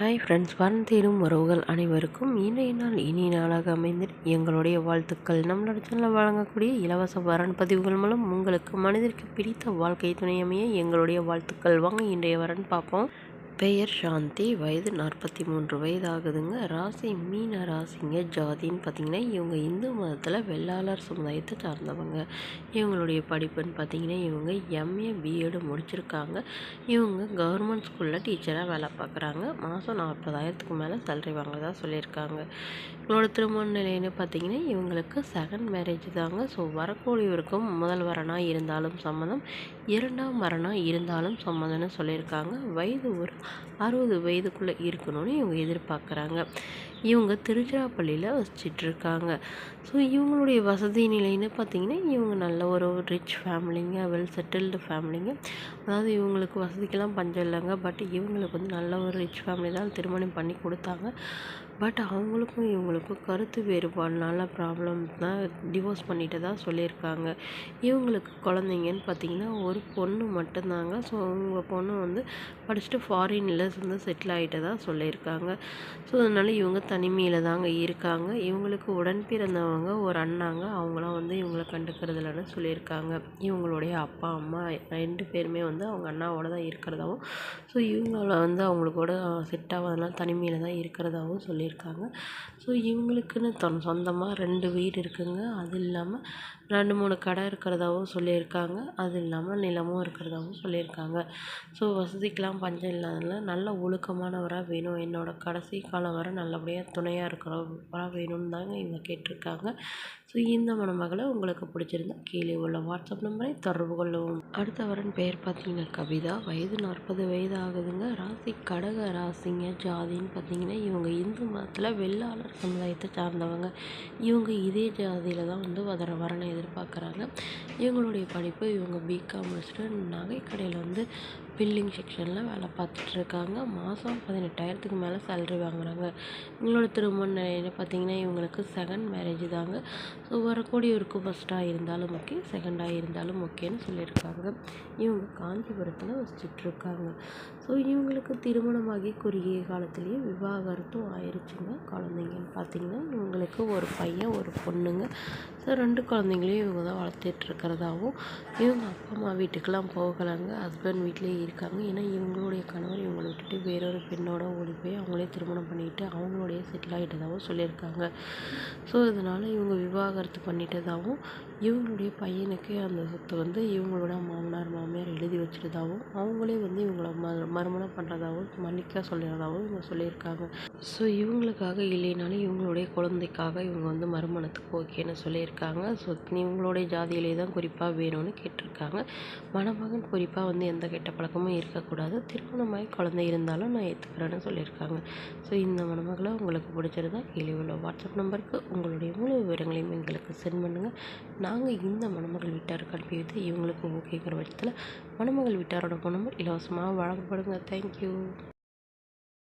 Hi friends, வரன் தேடும் உறவுகள் அனைவருக்கும் இன்றைய நாள் இனிய நாளாக அமைந்திட எங்களுடைய வாழ்த்துக்கள். நம்மளோட சேனலில் வழங்கக்கூடிய இலவச வரன் பதிவுகள் மூலம் உங்களுக்கு மனதிற்கு பிடித்த வாழ்க்கை துணை அமைய எங்களுடைய வாழ்த்துக்கள். வாங்க இன்றைய வரன் பார்ப்போம். பெயர் சாந்தி, வயது 43 வயது ஆகுதுங்க. ராசி மீன ராசிங்க. ஜாதின்னு பார்த்திங்கன்னா இவங்க இந்து மதத்தில் வெள்ளாளர் சமுதாயத்தை சார்ந்தவங்க. இவங்களுடைய படிப்புன்னு பார்த்திங்கன்னா இவங்க எம்ஏ பிஎட் முடிச்சிருக்காங்க. இவங்க கவர்மெண்ட் ஸ்கூலில் டீச்சராக வேலை பார்க்குறாங்க. மாதம் 40,000க்கு மேலே சேலரி வாங்குறதா சொல்லியிருக்காங்க. இவங்களோட திருமண நிலைன்னு பார்த்திங்கன்னா இவங்களுக்கு செகண்ட் மேரேஜ் தாங்க. ஸோ வரக்கூடியவருக்கும் முதல் வரனாக இருந்தாலும் சம்மதம், இரண்டாம் வரனாக இருந்தாலும் சம்மதம்னு சொல்லியிருக்காங்க. வயது ஒரு 60 வயதுக்குள்ளே இருக்கணும்னு இவங்க எதிர்பார்க்குறாங்க. இவங்க திருச்சிராப்பள்ளியில் வசிச்சிட்ருக்காங்க. ஸோ இவங்களுடைய வசதி நிலைன்னு பார்த்திங்கன்னா இவங்க நல்ல ஒரு ரிச் ஃபேமிலிங்க, வெல் செட்டில்டு ஃபேமிலிங்க. அதாவது இவங்களுக்கு வசதிக்கெல்லாம் பஞ்சம் இல்லைங்க. பட் இவங்களுக்கு வந்து நல்ல ஒரு ரிச் ஃபேமிலி தான் திருமணம் பண்ணி கொடுத்தாங்க. பட் அவங்களுக்கும் இவங்களுக்கும் கருத்து வேறுபாடுனால ப்ராப்ளம் தான் டிவோர்ஸ் பண்ணிட்டு தான் சொல்லியிருக்காங்க. இவங்களுக்கு குழந்தைங்கன்னு பார்த்திங்கன்னா ஒரு பொண்ணு மட்டும்தாங்க. ஸோ அவங்க பொண்ணு வந்து படிச்சுட்டு ஃபாரினில் வந்து செட்டில் ஆகிட்டதா சொல்லியிருக்காங்க. ஸோ அதனால் இவங்க தனிமையில் தாங்க இருக்காங்க. இவங்களுக்கு உடன் பிறந்தவங்க ஒரு அண்ணாங்க, அவங்களாம் வந்து இவங்களை கண்டுக்கிறதில்லன்னு சொல்லியிருக்காங்க. இவங்களுடைய அப்பா அம்மா 2 பேருமே வந்து அவங்க அண்ணாவோட தான் இருக்கிறதாவும், ஸோ இவங்கள வந்து அவங்களுக்கூட செட் ஆகாதனால தனிமையில் தான் இருக்கிறதாவும் சொல்லியிருக்காங்க. ஸோ இவங்களுக்குன்னு சொந்தமாக 2 வீடு இருக்குங்க. அது இல்லாமல் 2, 3 கடை இருக்கிறதாவும் சொல்லியிருக்காங்க. அது இல்லாமல் நிலமும் இருக்கிறதாவும் சொல்லியிருக்காங்க. ஸோ வசதிக்கெலாம் பஞ்சம் இல்லாதனால நல்ல ஒழுக்கமானவராக வேணும், என்னோட கடைசி காலம் வரை நல்லபடியாக துணையாக இருக்கிறவராக வேணும்னு தாங்க இவங்க கேட்டிருக்காங்க. ஸோ இந்த மணமகளை உங்களுக்கு பிடிச்சிருந்தா கீழே உள்ள வாட்ஸ்அப் நம்பரை தொடர்பு கொள்ளவும். அடுத்த வரன் பெயர் பார்த்தீங்கன்னா கவிதா, வயது 40 வயது ஆகுதுங்க. ராசி கடக ராசிங்க. ஜாதின்னு பார்த்தீங்கன்னா இவங்க இந்து மதத்தில் வெள்ளாளர் சமுதாயத்தை சார்ந்தவங்க. இவங்க இதே ஜாதியில் தான் வந்து வரனை எதிர்பார்க்குறாங்க. இவங்களுடைய படிப்பு இவங்க பிகாம் முடிச்சுட்டு நகைக்கடையில் வந்து பில்லிங் செக்ஷனில் வேலை பார்த்துட்ருக்காங்க. மாதம் 18,000க்கு மேலே சேலரி வாங்குகிறாங்க. இவங்களோட திருமண நிலைன்னு பார்த்திங்கன்னா இவங்களுக்கு செகண்ட் மேரேஜ் தாங்க. ஸோ வரக்கூடியவருக்கு ஃபஸ்ட்டாக இருந்தாலும் ஓகே, செகண்டாக இருந்தாலும் ஓகேன்னு சொல்லியிருக்காங்க. இவங்க காஞ்சிபுரத்தில் வசிச்சிட்ருக்காங்க. ஸோ இவங்களுக்கு திருமணமாகி குறுகிய காலத்துலேயே விவாகரத்தும் ஆயிடுச்சுங்க. குழந்தைங்கன்னு பார்த்திங்கன்னா இவங்களுக்கு ஒரு பையன் ஒரு பொண்ணுங்க. ஸோ 2 குழந்தைங்களையும் இவங்க தான் வளர்த்துட்ருக்கிறதாவும், இவங்க அப்பா அம்மா வீட்டுக்கெலாம் போகலைங்க, ஹஸ்பண்ட் வீட்டிலே இருக்காங்க. ஏன்னா இவங்களுடைய கணவர் இவங்களை விட்டுட்டு வேறொரு பெண்ணோட ஓடி போய் அவங்களே திருமணம் பண்ணிட்டு அவங்களோடைய செட்டில் ஆகிட்டதாகவும் சொல்லியிருக்காங்க. ஸோ இதனால் இவங்க விவாகரத்து பண்ணிட்டதாகவும், இவங்களுடைய பையனுக்கு அந்த சொத்து வந்து இவங்களோட மாமனார் மாமியார் எழுதி வச்சுட்டதாகவும், அவங்களே வந்து இவங்கள மறுமணம் பண்ணுறதாகவும் மன்னிக்க சொல்கிறதாகவும் இவங்க சொல்லியிருக்காங்க. ஸோ இவங்களுக்காக இல்லைனாலும் இவங்களுடைய குழந்தைக்காக இவங்க வந்து மறுமணத்துக்கு ஓகேன்னு சொல்லியிருக்காங்க. ஸோ இவங்களுடைய ஜாதியிலே தான் குறிப்பாக வேணும்னு கேட்டிருக்காங்க. மணமகன் குறிப்பாக வந்து எந்த கெட்ட பழக்கமும் இருக்கக்கூடாது, திருமணமாகி குழந்தை இருந்தாலும் நான் ஏற்றுக்கிறேன்னு சொல்லியிருக்காங்க. ஸோ இந்த மணமகளை உங்களுக்கு பிடிச்சிருந்தா கீழே உள்ள வாட்ஸ்அப் நம்பருக்கு உங்களுடைய முழு விவரங்களையும் எங்களுக்கு சென்ட் பண்ணுங்கள். நாங்கள் இந்த மணமகள் வீட்டாருக்கு அனுப்பி வைத்து இவங்களுக்கு ஓகேங்கிற பட்சத்தில் மணமகள் வீட்டாரோட ஃபோன் நம்பர் இலவசமாக வழங்கப்படுங்க. தேங்க்யூ.